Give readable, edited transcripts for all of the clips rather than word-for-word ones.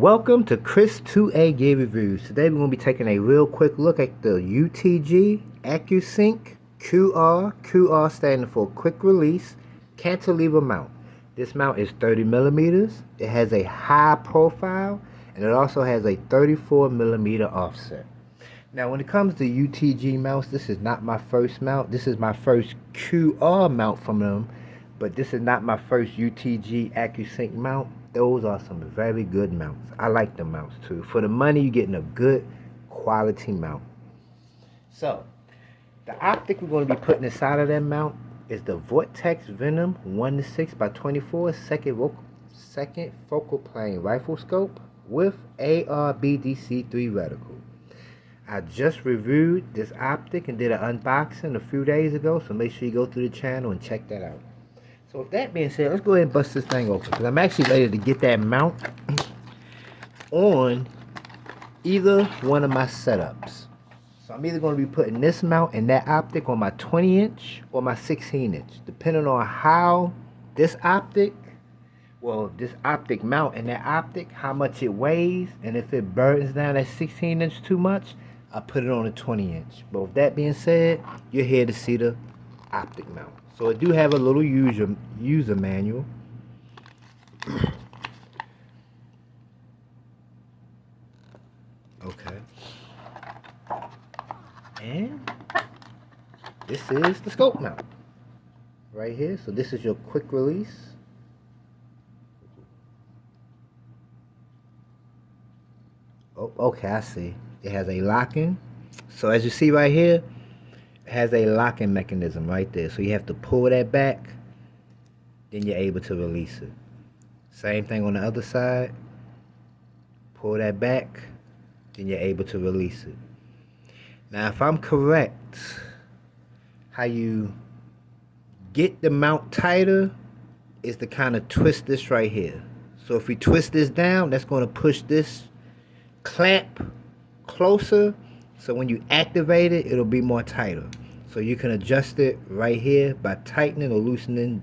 Welcome to Chris 2A Gear Reviews. Today we're going to be taking a real quick look at the UTG accu-sync QR standing for quick release cantilever mount. This mount is 30 millimeters. It has a high profile and it also has a 34 millimeter offset. Now when it comes to UTG mounts, this is not my first mount. This is my first QR mount from them, but this is not my first UTG accu-sync mount. Those are some very good mounts. I like the mounts too. For the money, you're getting a good quality mount. So, the optic we're going to be putting inside of that mount is the Vortex Venom 1:6x24 second focal plane rifle scope with AR-BDC 3 reticle. I just reviewed this optic and did an unboxing a few days ago, so make sure you go through the channel and check that out. So with that being said, let's go ahead and bust this thing open, because I'm actually ready to get that mount on either one of my setups. So I'm either going to be putting this mount and that optic on my 20-inch or my 16-inch, depending on how this optic mount and that optic, how much it weighs, and if it burdens down that 16-inch too much, I put it on a 20-inch. But with that being said, you're here to see the optic mount. So it do have a little user manual. Okay. And this is the scope mount right here. So this is your quick release. Oh, okay, I see. It has a locking. So as you see right here, has a locking mechanism right there, so you have to pull that back, then you're able to release it. Same thing on the other side, pull that back, then you're able to release it. Now if I'm correct, how you get the mount tighter is to kind of twist this right here. So if we twist this down, that's going to push this clamp closer, so when you activate it, it'll be more tighter. So you can adjust it right here by tightening or loosening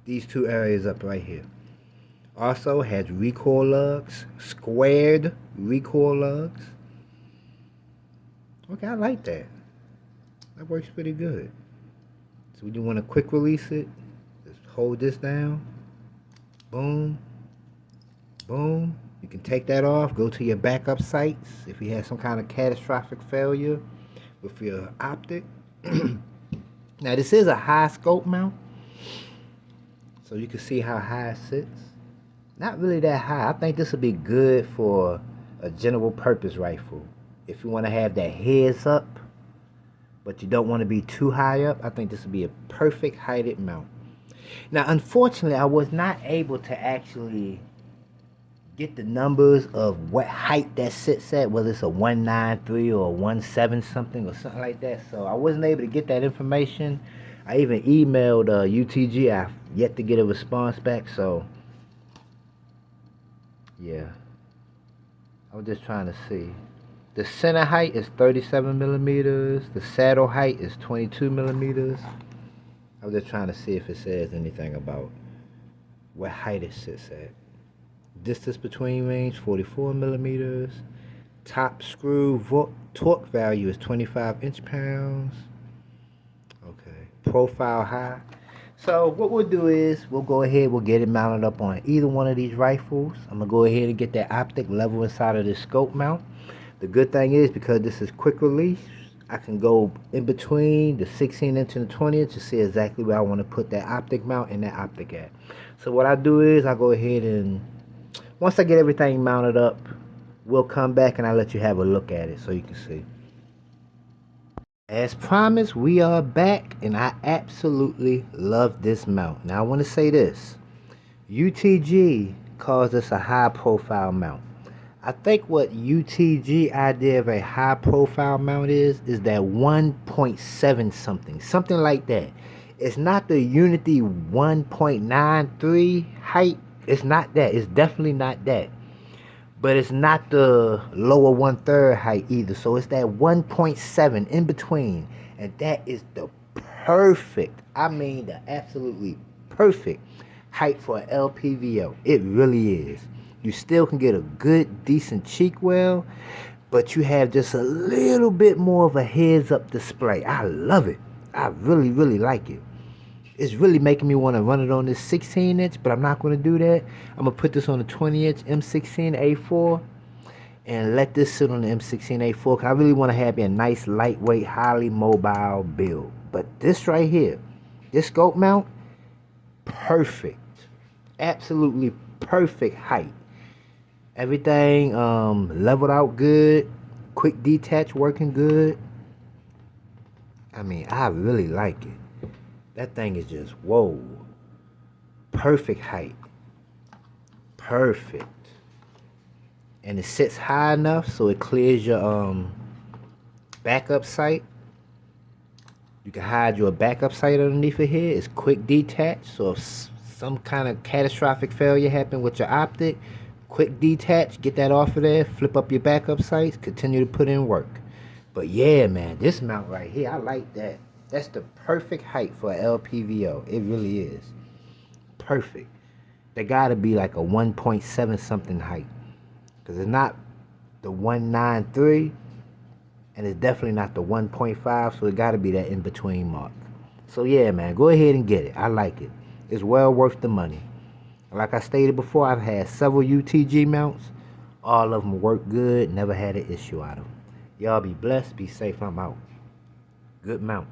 these two areas up right here. Also has recoil lugs, squared recoil lugs. Okay, I like that. That works pretty good. So when you want to quick release it, just hold this down. Boom. Boom. You can take that off, go to your backup sites if you have some kind of catastrophic failure with your optic. Now this is a high scope mount, so you can see how high it sits. Not really that high. I think this would be good for a general purpose rifle. If you want to have that heads up, but you don't want to be too high up, I think this would be a perfect heighted mount. Now unfortunately, I was not able to actually get the numbers of what height that sits at, whether it's a 193 or a 17 something or something like that. So I wasn't able to get that information. I even emailed UTG. I've yet to get a response back. So yeah, I was just trying to see. The center height is 37 millimeters. The saddle height is 22 millimeters. I was just trying to see if it says anything about what height it sits at. Distance between range 44 millimeters. Top screw torque value is 25 inch-pounds. Okay. Profile high. So what we'll do is we'll go ahead, we'll get it mounted up on either one of these rifles. I'm gonna go ahead and get that optic level inside of this scope mount. The good thing is, because this is quick release, I can go in between the 16-inch and the 20-inch to see exactly where I want to put that optic mount and that optic at. So what I do is I go ahead and once I get everything mounted up, we'll come back and I'll let you have a look at it so you can see. As promised, we are back and I absolutely love this mount. Now I want to say this. UTG calls this a high profile mount. I think what UTG idea of a high profile mount is that 1.7 something like that. It's not the Unity 1.93 height. It's not that. It's definitely not that. But it's not the lower 1/3 height either. So it's that 1.7 in between. And that is the perfect, I mean the absolutely perfect height for an LPVO. It really is. You still can get a good, decent cheek well, but you have just a little bit more of a heads up display. I love it. I really, really like it. It's really making me want to run it on this 16 inch, but I'm not going to do that. I'm going to put this on a 20 inch M16A4 and let this sit on the M16A4 because I really want to have a nice, lightweight, highly mobile build. But this right here, this scope mount, perfect. Absolutely perfect height. Everything leveled out good. Quick detach working good. I mean, I really like it. That thing is just, whoa. Perfect height. Perfect. And it sits high enough so it clears your backup sight. You can hide your backup sight underneath it here. It's quick detach, so if some kind of catastrophic failure happened with your optic, quick detach, get that off of there, flip up your backup sights, continue to put in work. But yeah, man, this mount right here, I like that. That's the perfect height for an LPVO. It really is. Perfect. They gotta be like a 1.7 something height. Because it's not the 193, and it's definitely not the 1.5, so it gotta be that in-between mark. So yeah, man, go ahead and get it. I like it. It's well worth the money. Like I stated before, I've had several UTG mounts. All of them work good. Never had an issue out of them. Y'all be blessed. Be safe. I'm out. Good mount.